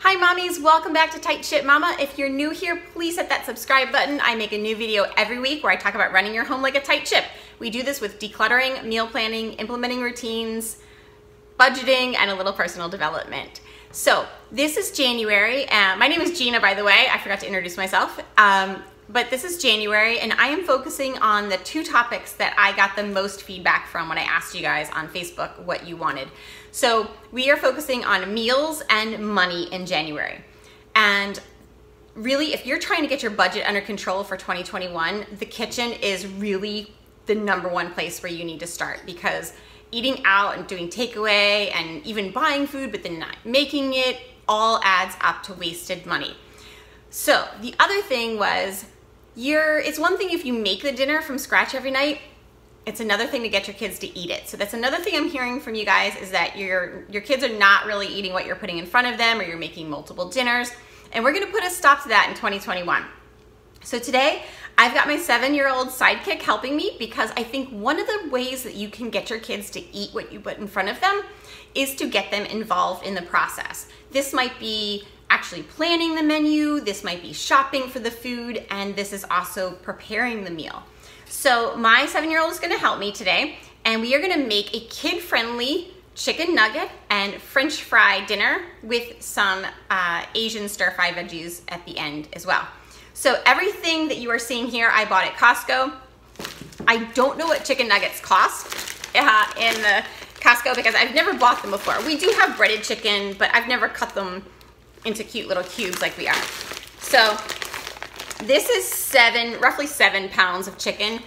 Hi mommies, welcome back to Tight Ship Mama. If you're new here, please hit that subscribe button. I make a new video every week where I talk about running your home like a tight ship. We do this with decluttering, meal planning, implementing routines, budgeting, and a little personal development. So this is January. My name is Gina, by the way. I forgot to introduce myself. But this is January, and I am focusing on the two topics that I got the most feedback from when I asked you guys on Facebook what you wanted. So we are focusing on meals and money in January. And really, if you're trying to get your budget under control for 2021, the kitchen is really the #1 place where you need to start, because eating out and doing takeaway and even buying food but then not making it all adds up to wasted money. So the other thing was, it's one thing if you make the dinner from scratch every night. It's another thing to get your kids to eat it. So that's another thing I'm hearing from you guys, is that your kids are not really eating what you're putting in front of them, or you're making multiple dinners. And we're gonna put a stop to that in 2021. So today, I've got my 7-year-old sidekick helping me, because I think one of the ways that you can get your kids to eat what you put in front of them is to get them involved in the process. This might be actually planning the menu, this might be shopping for the food, and this is also preparing the meal. So my 7-year-old is gonna help me today, and we are gonna make a kid-friendly chicken nugget and French fry dinner with some Asian stir-fry veggies at the end as well. So everything that you are seeing here, I bought at Costco. I don't know what chicken nuggets cost in the Costco, because I've never bought them before. We do have breaded chicken, but I've never cut them into cute little cubes like we are. So this is roughly 7 pounds of chicken,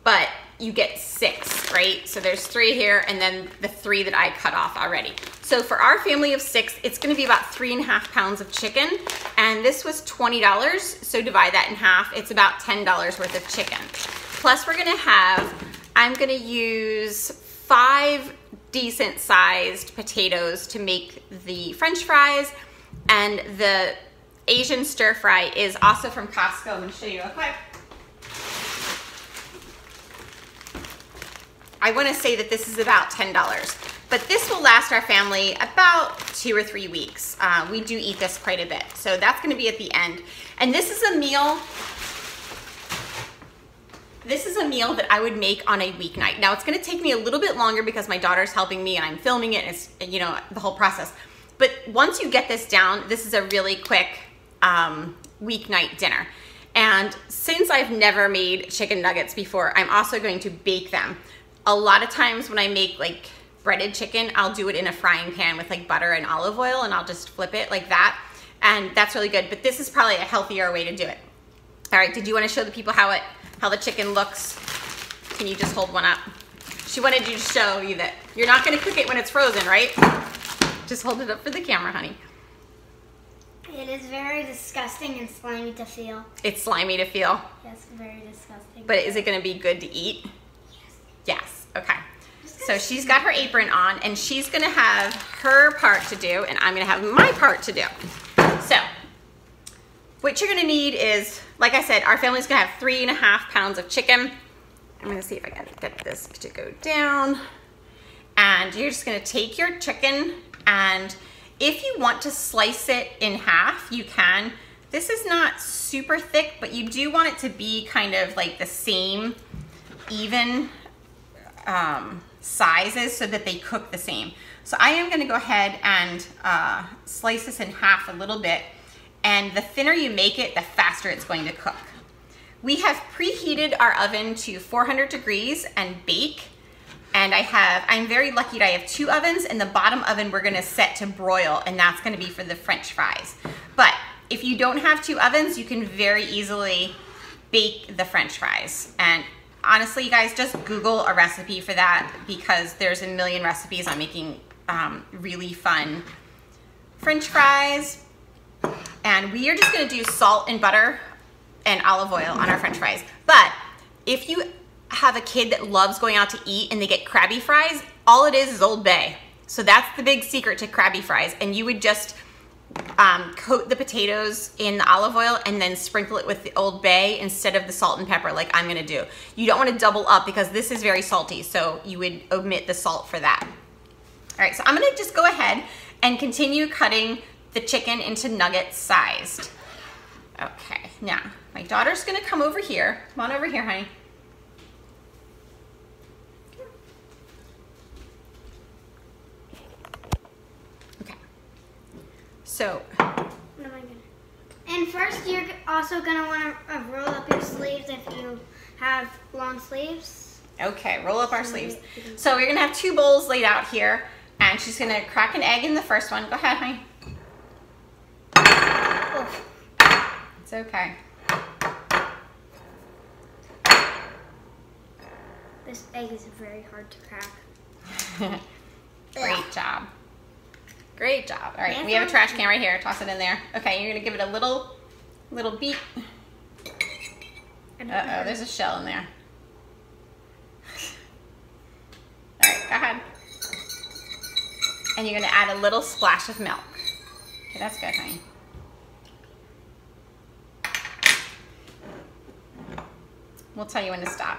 but you get 6, right? So there's 3 here, and then the 3 that I cut off already. So for our family of 6, it's gonna be about 3.5 pounds of chicken, and this was $20, so divide that in half. It's about $10 worth of chicken. Plus I'm gonna use 5 decent sized potatoes to make the French fries, and the Asian stir fry is also from Costco. I'm gonna show you real quick. I wanna say that this is about $10, but this will last our family about 2 or 3 weeks. We do eat this quite a bit. So that's gonna be at the end. And this is a meal that I would make on a weeknight. Now it's gonna take me a little bit longer because my daughter's helping me and I'm filming it, and it's, you know, the whole process. But once you get this down, this is a really quick weeknight dinner. And since I've never made chicken nuggets before, I'm also going to bake them. A lot of times when I make like breaded chicken, I'll do it in a frying pan with like butter and olive oil, and I'll just flip it like that. And that's really good, but this is probably a healthier way to do it. All right, did you want to show the people how the chicken looks? Can you just hold one up? She wanted you to show you that you're not gonna cook it when it's frozen, right? Just hold it up for the camera, honey. It is very disgusting and slimy to feel. It's slimy to feel? Yes, very disgusting. But is it gonna be good to eat? Yes. Yes, okay. So she's got her apron on, and she's gonna have her part to do, and I'm gonna have my part to do. So, what you're gonna need is, like I said, our family's gonna have 3.5 pounds of chicken. I'm gonna see if I can get this to go down. And you're just gonna take your chicken, and if you want to slice it in half, you can. This is not super thick, but you do want it to be kind of like the same even sizes, so that they cook the same. So I am gonna go ahead and slice this in half a little bit, and the thinner you make it, the faster it's going to cook. We have preheated our oven to 400 degrees and bake. And I'm very lucky that I have 2 ovens, and the bottom oven we're gonna set to broil, and that's gonna be for the French fries. But if you don't have 2 ovens, you can very easily bake the French fries. And honestly, you guys, just Google a recipe for that, because there's a million recipes on making really fun French fries. And we are just gonna do salt and butter and olive oil on our French fries. But if you have a kid that loves going out to eat and they get Krabby fries, all it is Old Bay. So that's the big secret to Krabby fries. And you would just coat the potatoes in the olive oil and then sprinkle it with the Old Bay instead of the salt and pepper like I'm gonna do. You don't wanna double up, because this is very salty, so you would omit the salt for that. All right, so I'm gonna just go ahead and continue cutting the chicken into nuggets sized. Okay, now my daughter's gonna come over here. Come on over here, honey. Okay. So. What am I gonna? And first, you're also gonna want to roll up your sleeves if you have long sleeves. Okay, roll up our sleeves. So we're gonna have 2 bowls laid out here, and she's gonna crack an egg in the first one. Go ahead, honey. Oh. It's okay. This egg is very hard to crack. Great job. Great job. All right, we have a trash can right here. Toss it in there. Okay, you're gonna give it a little beat. Uh-oh, there's a shell in there. All right, go ahead. And you're gonna add a little splash of milk. Okay, that's good, honey. We'll tell you when to stop.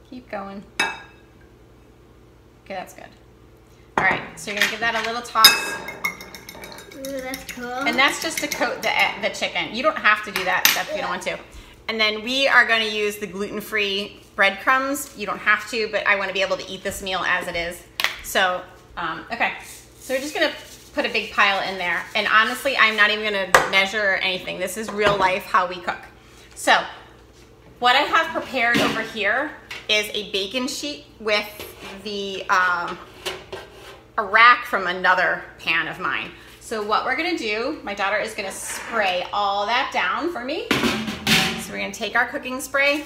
Keep going. Okay, that's good. All right, so you're gonna give that a little toss. Ooh, that's cool. And that's just to coat the chicken. You don't have to do that if you don't want to. And then we are gonna use the gluten-free breadcrumbs. You don't have to, but I wanna be able to eat this meal as it is. So, okay. So we're just gonna put a big pile in there. And honestly, I'm not even gonna measure anything. This is real life how we cook. So, what I have prepared over here is a bacon sheet with the, a rack from another pan of mine. So what we're gonna do, my daughter is gonna spray all that down for me. So we're gonna take our cooking spray.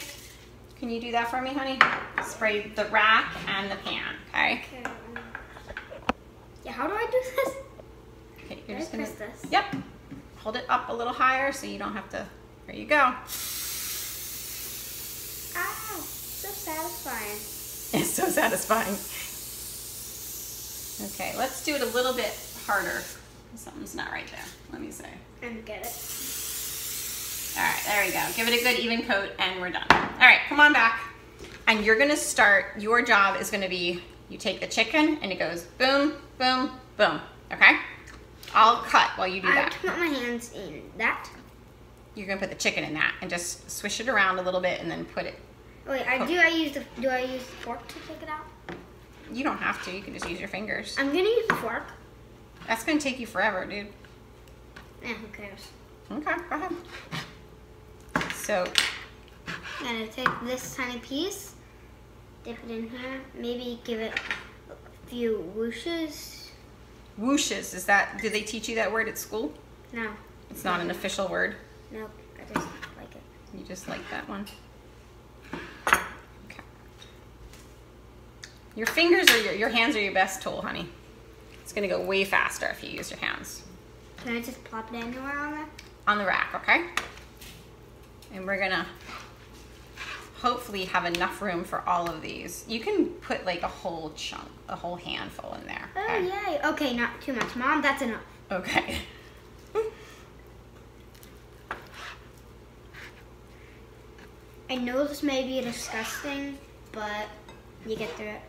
Can you do that for me, honey? Spray the rack and the pan, okay? Okay. Yeah, how do I do this? Okay, you're just gonna, press this? Yep. Hold it up a little higher so you don't have to, there you go. Ow, so satisfying. It's so satisfying. Okay, let's do it a little bit harder. Something's not right there. Let me see. And get it. All right, there we go. Give it a good even coat and we're done. All right, come on back. And you're gonna start, your job is gonna be, you take the chicken and it goes boom, boom, boom, okay? I'll cut while you do I that. have to put my hands in that. You're gonna put the chicken in that and just swish it around a little bit and then put it. Wait, do I use the fork to take it out? You don't have to, you can just use your fingers. I'm gonna use the fork. That's gonna take you forever, dude. Yeah, who cares? Okay, go ahead. So, I'm gonna take this tiny piece, dip it in here, maybe give it a few whooshes. whooshes, is that, did they teach you that word at school? No. It's not an official word? Nope, I just like it. You just like that one? Okay. Your fingers or your hands are your best tool, honey. It's gonna go way faster if you use your hands. Can I just plop it anywhere on there? On the rack, okay? And we're gonna hopefully have enough room for all of these. You can put like a whole chunk, a whole handful in there. Oh, Okay? yay. Okay, not too much. Mom, that's enough. Okay. I know this may be disgusting, but you get through it.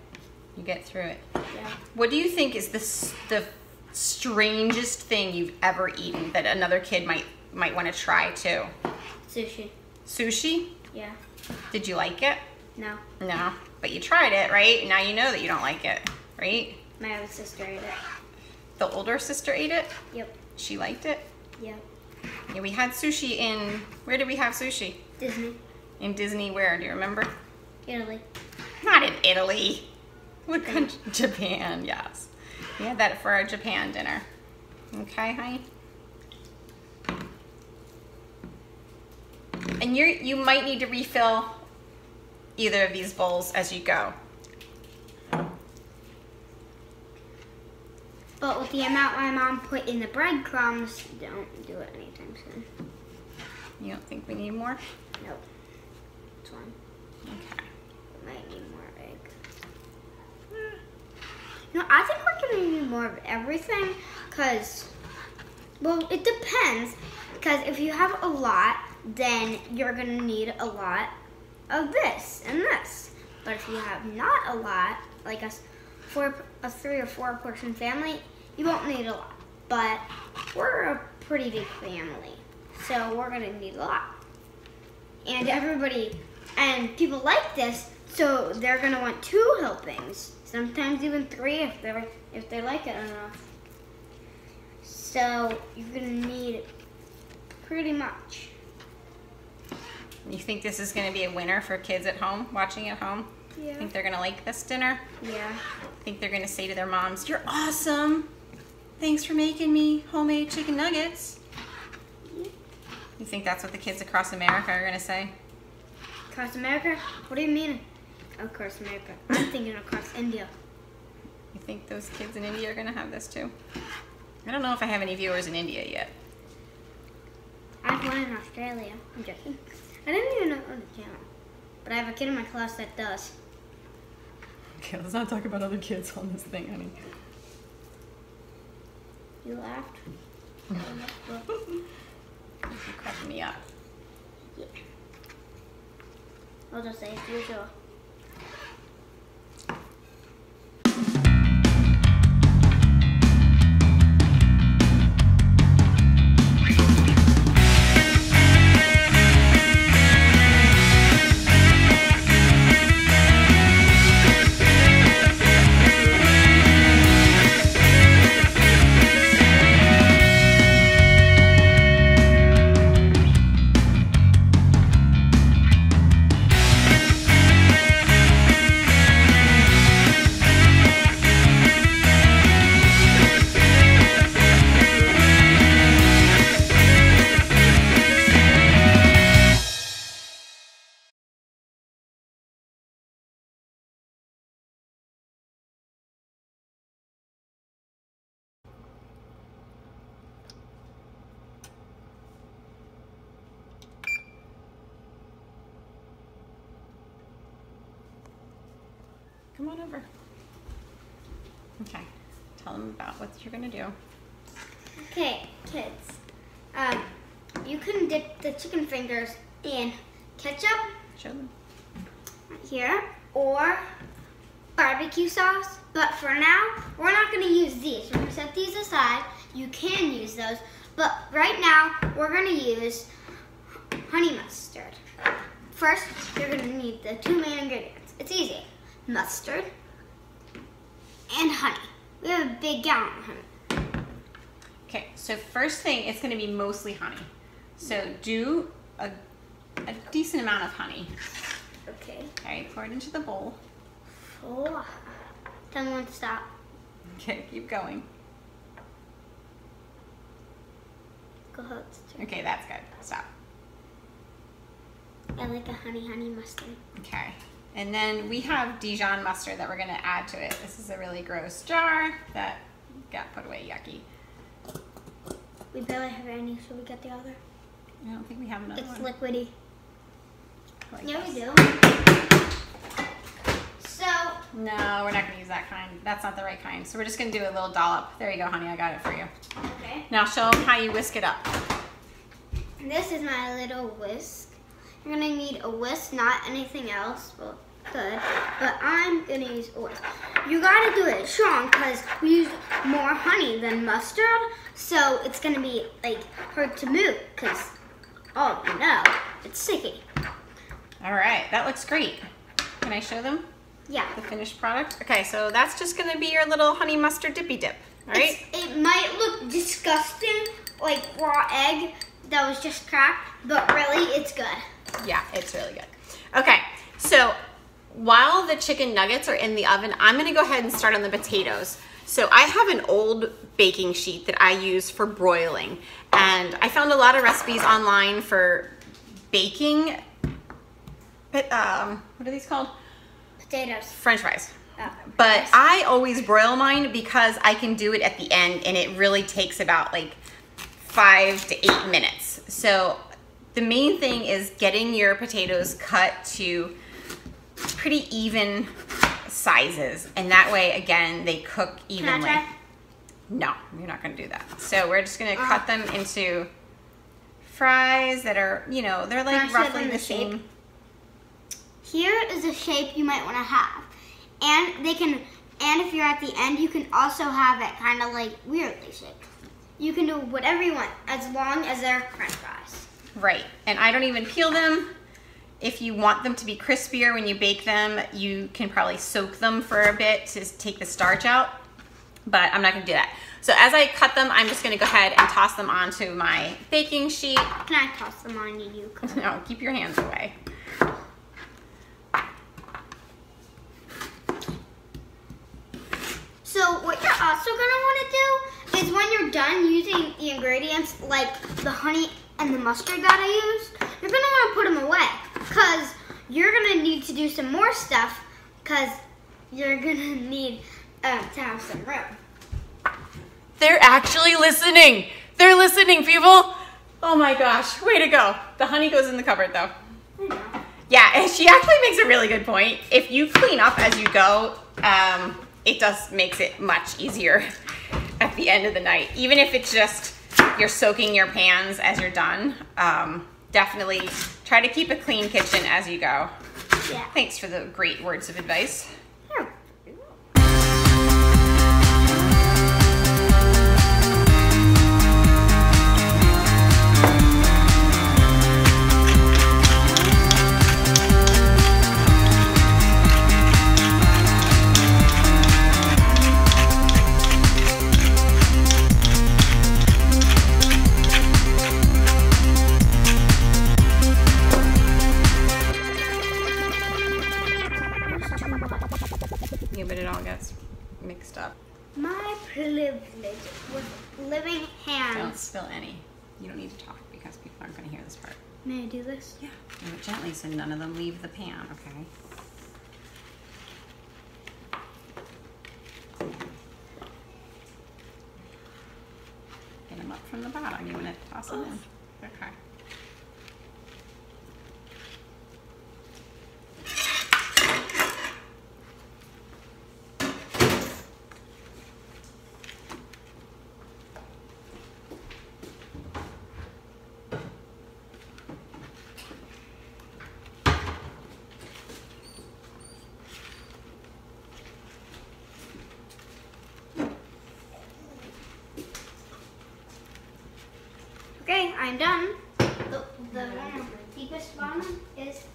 You get through it. Yeah. What do you think is the strangest thing you've ever eaten that another kid might want to try too? Sushi. Sushi? Yeah. Did you like it? No. No, but you tried it, right? Now you know that you don't like it, right? My other sister ate it. The older sister ate it? Yep. She liked it? Yep. Yeah, we had sushi in, where did we have sushi? Disney. In Disney where, do you remember? Italy. Not in Italy. What country? Japan, yes. We had that for our Japan dinner. Okay, honey? And you might need to refill either of these bowls as you go. But with the amount my mom put in the breadcrumbs, don't do it anytime soon. You don't think we need more? Nope. It's fine. Okay. Might need more egg. You know, I think we're gonna need more of everything, cause, well, it depends. Because if you have a lot, then you're gonna need a lot of this and this. But if you have not a lot, like a 3 or 4 person family, You won't need a lot, but we're a pretty big family, so we're gonna need a lot. And people like this, so they're gonna want 2 helpings, sometimes even 3 if they like it enough. So you're gonna need pretty much. You think this is going to be a winner for kids at home, watching at home? Yeah. Think they're going to like this dinner? Yeah. Think they're going to say to their moms, "You're awesome. Thanks for making me homemade chicken nuggets." You think that's what the kids across America are going to say? Across America? What do you mean across America? I'm thinking across India. You think those kids in India are going to have this too? I don't know if I have any viewers in India yet. I have one in Australia. I'm joking. I didn't even know the channel, but I have a kid in my class that does. Okay, let's not talk about other kids on this thing, honey. You laughed? You're cracking me up. Yeah. I'll just say it's usual. Come on over. Okay, tell them about what you're gonna do. Okay, kids. You can dip the chicken fingers in ketchup Show them. here or barbecue sauce. But for now, we're not gonna use these. We're gonna set these aside. You can use those, but right now we're gonna use honey mustard. First, you're gonna need the 2 main ingredients. It's easy. Mustard and honey. We have a big gallon of honey. Okay, so first thing, it's gonna be mostly honey. So do a decent amount of honey. Okay. Okay, pour it into the bowl. Oh. Tell me when to stop. Okay, keep going. Go ahead. Okay, that's good. Stop. I like a honey mustard. Okay, and then we have Dijon mustard that we're gonna add to it. This is a really gross jar that got put away, yucky. We barely have any, so we get the other. I don't think we have another It's one. liquidy. Like Yeah, this. we do. So, No, we're not gonna use that kind. That's not the right kind. So we're just gonna do a little dollop. There you go, honey, I got it for you. okay. Now show them how you whisk it up. This is my little whisk. You're gonna need a whisk, not anything else. Well, good. But I'm gonna use a whisk. You gotta do it strong because we use more honey than mustard. So it's gonna be like hard to move because, oh no, it's sticky. All right, that looks great. Can I show them Yeah. the finished product? Okay, so that's just gonna be your little honey mustard dippy dip, all right? It might look disgusting, like raw egg that was just cracked, but really it's good. Yeah, it's really good. Okay, so while the chicken nuggets are in the oven, I'm gonna go ahead and start on the potatoes. So I have an old baking sheet that I use for broiling, and I found a lot of recipes online for baking, but what are these called? Potatoes. French fries. Oh, But nice. I always broil mine because I can do it at the end, and it really takes about like 5 to 8 minutes. So the main thing is getting your potatoes cut to pretty even sizes, and that way, again, they cook Can I evenly. try? No, you're not gonna do that. So we're just gonna cut them into fries that are, you know, they're Can I like show roughly them the the shape? same. Here is a shape you might want to have, and they can And if you're at the end, you can also have it kind of like weirdly shaped. You can do whatever you want as long as they're French fries. Right, and I don't even peel them. If you want them to be crispier when you bake them, you can probably soak them for a bit to take the starch out, but I'm not gonna do that. So as I cut them, I'm just gonna go ahead and toss them onto my baking sheet. Can I toss them on you? No, keep your hands away. So what you're also gonna wanna do is when you're done using the ingredients like the honey and the mustard that I used, you're gonna wanna put them away because you're gonna need to do some more stuff because you're gonna need to have some room. They're actually listening. They're listening, people. Oh my gosh, way to go. The honey goes in the cupboard though. I know. Yeah, and she actually makes a really good point. If you clean up as you go, it just makes it much easier at the end of the night. Even if it's just you're soaking your pans as you're done, definitely try to keep a clean kitchen as you go. Yeah. Thanks for the great words of advice. Here. Yeah, but it all gets mixed up. My privilege with living hands. Don't spill any. You don't need to talk because people aren't going to hear this part. May I do this? Yeah. Do it gently so none of them leave the pan, okay? Get them up from the bottom. You want to toss them in? Okay. Okay, I'm done. The one with the deepest bottom is.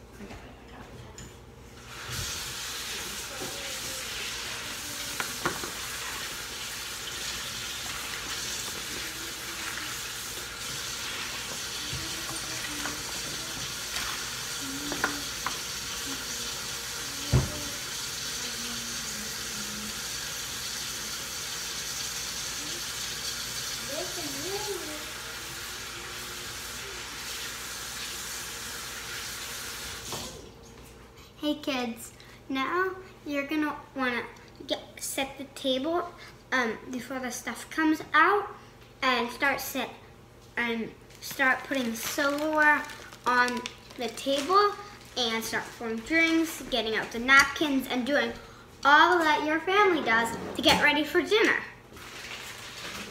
Hey kids, now you're gonna wanna set the table before the stuff comes out and start putting silverware on the table and start pouring drinks, getting out the napkins, and doing all that your family does to get ready for dinner.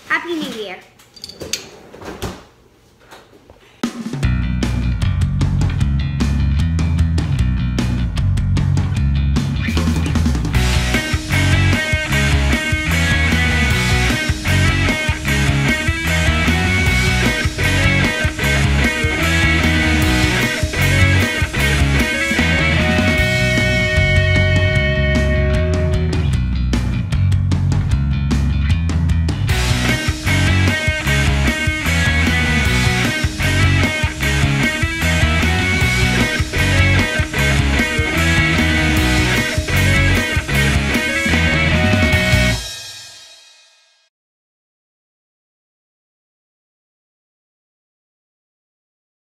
Happy New Year.